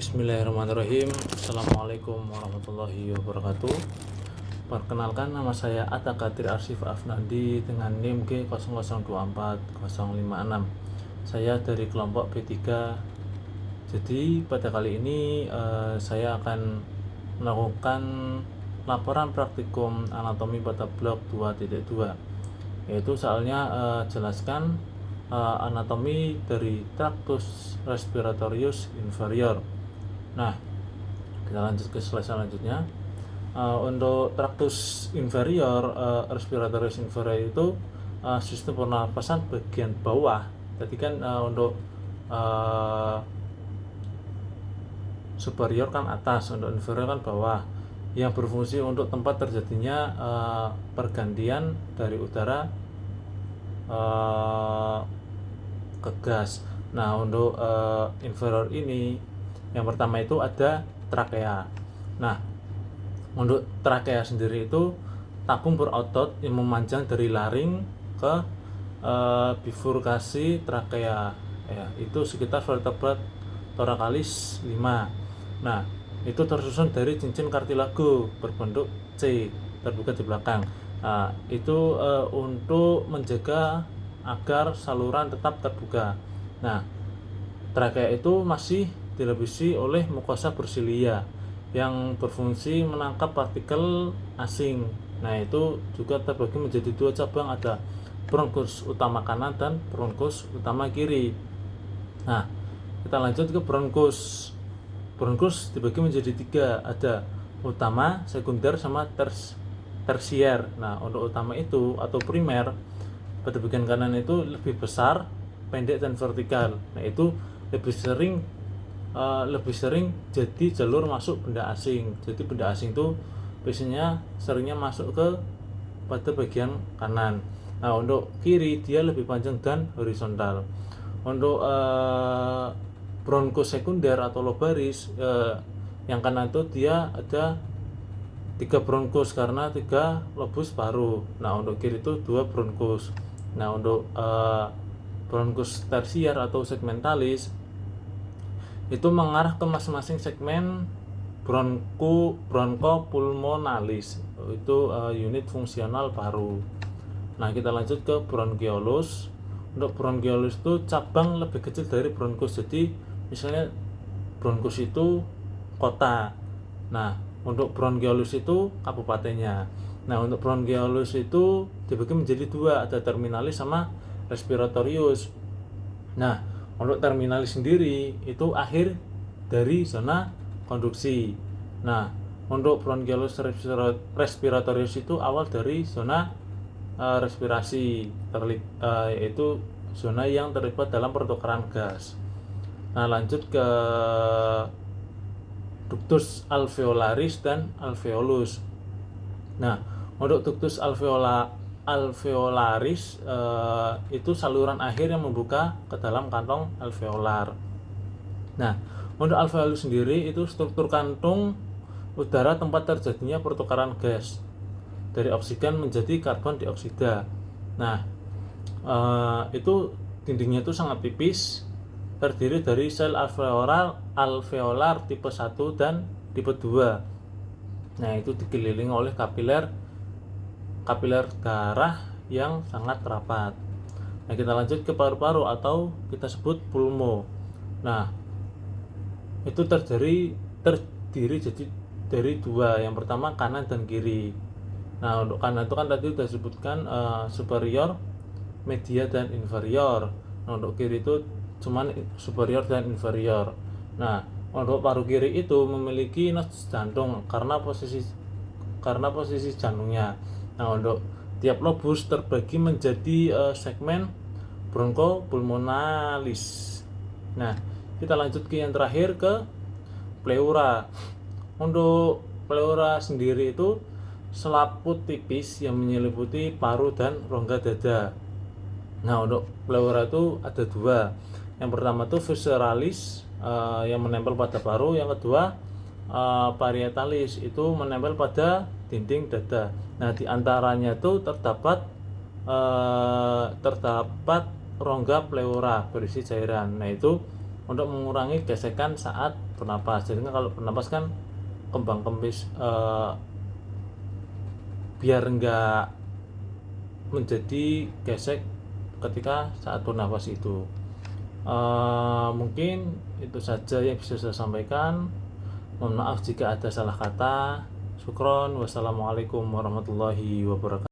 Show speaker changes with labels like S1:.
S1: Bismillahirrahmanirrahim. Assalamualaikum warahmatullahi wabarakatuh. Perkenalkan, nama saya Atta Qadir Arsif Afnandi dengan NIM G0024056. Saya dari kelompok B3. Jadi pada kali ini saya akan melakukan laporan praktikum anatomi pada blok 2.2, yaitu soalnya jelaskan anatomi dari tractus respiratorius inferior. Nah, kita lanjut ke slide selanjutnya. Untuk tractus inferior, respiratorius inferior itu sistem pernapasan bagian bawah. Jadi kan untuk superior kan atas, untuk inferior kan bawah, yang berfungsi untuk tempat terjadinya pergantian dari udara ke gas. Nah, untuk inferior ini yang pertama itu ada trakea. Nah, untuk trakea sendiri itu tabung berotot yang memanjang dari laring ke bifurkasi trakea, ya, itu sekitar vertebrat thoracalis 5. Nah, itu tersusun dari cincin kartilago berbentuk C terbuka di belakang. Nah, itu untuk menjaga agar saluran tetap terbuka. Nah, trakea itu masih dilapisi oleh mukosa bersilia yang berfungsi menangkap partikel asing. Nah, itu juga terbagi menjadi dua cabang, ada bronkus utama kanan dan bronkus utama kiri. Nah, kita lanjut ke bronkus. Bronkus dibagi menjadi 3, ada utama, sekunder, sama tersier. Nah, untuk utama itu atau primer pada bagian kanan itu lebih besar, pendek, dan vertikal. Nah, itu lebih sering jadi jalur masuk benda asing. Jadi benda asing itu biasanya seringnya masuk ke pada bagian kanan. Nah, untuk kiri dia lebih panjang dan horizontal. Untuk bronkus sekunder atau lobaris, yang kanan itu dia ada 3 bronkus karena 3 lobus paru. Nah, untuk kiri itu 2 bronkus. Nah, untuk bronkus tersier atau segmentalis itu mengarah ke masing-masing segmen bronchopulmonalis, itu unit fungsional paru. Nah, kita lanjut ke bronchiolus. Untuk bronchiolus itu cabang lebih kecil dari bronkus. Jadi misalnya bronkus itu kota. Nah, untuk bronchiolus itu kabupatennya. Nah, untuk bronchiolus itu dibagi menjadi 2, ada terminalis sama respiratorius. Nah, untuk terminalis sendiri itu akhir dari zona konduksi. Nah, untuk bronchiolus respiratorius itu awal dari zona respirasi, yaitu zona yang terlibat dalam pertukaran gas. Nah, lanjut ke ductus alveolaris dan alveolus. Nah, untuk ductus alveolaris itu saluran akhir yang membuka ke dalam kantong alveolar. Nah, untuk alveolus sendiri itu struktur kantung udara tempat terjadinya pertukaran gas dari oksigen menjadi karbon dioksida. Nah, itu dindingnya itu sangat tipis, terdiri dari sel alveolar tipe 1 dan tipe 2. Nah, itu dikelilingi oleh kapiler darah yang sangat rapat. Nah, kita lanjut ke paru-paru atau kita sebut pulmo. Nah, itu terdiri jadi dari 2, yang pertama kanan dan kiri. Nah, untuk kanan itu kan tadi sudah disebutkan superior, media, dan inferior. Nah, untuk kiri itu cuman superior dan inferior. Nah, untuk paru kiri itu memiliki nos jantung karena posisi jantungnya. Nah, untuk tiap lobus terbagi menjadi segmen bronchopulmonalis. Nah, kita lanjut ke yang terakhir, ke pleura. Untuk pleura sendiri itu selaput tipis yang menyelimuti paru dan rongga dada. Nah, untuk pleura itu ada 2. Yang pertama itu visceralis yang menempel pada paru, yang kedua parietalis itu menempel pada dinding dada. Nah, di antaranya itu terdapat rongga pleura berisi cairan. Nah, itu untuk mengurangi gesekan saat bernapas. Jadi kalau bernapas kan kembang kempis biar enggak menjadi gesek ketika saat bernapas itu. Mungkin itu saja yang bisa saya sampaikan. Mohon maaf jika ada salah kata. Syukron. Wassalamualaikum warahmatullahi wabarakatuh.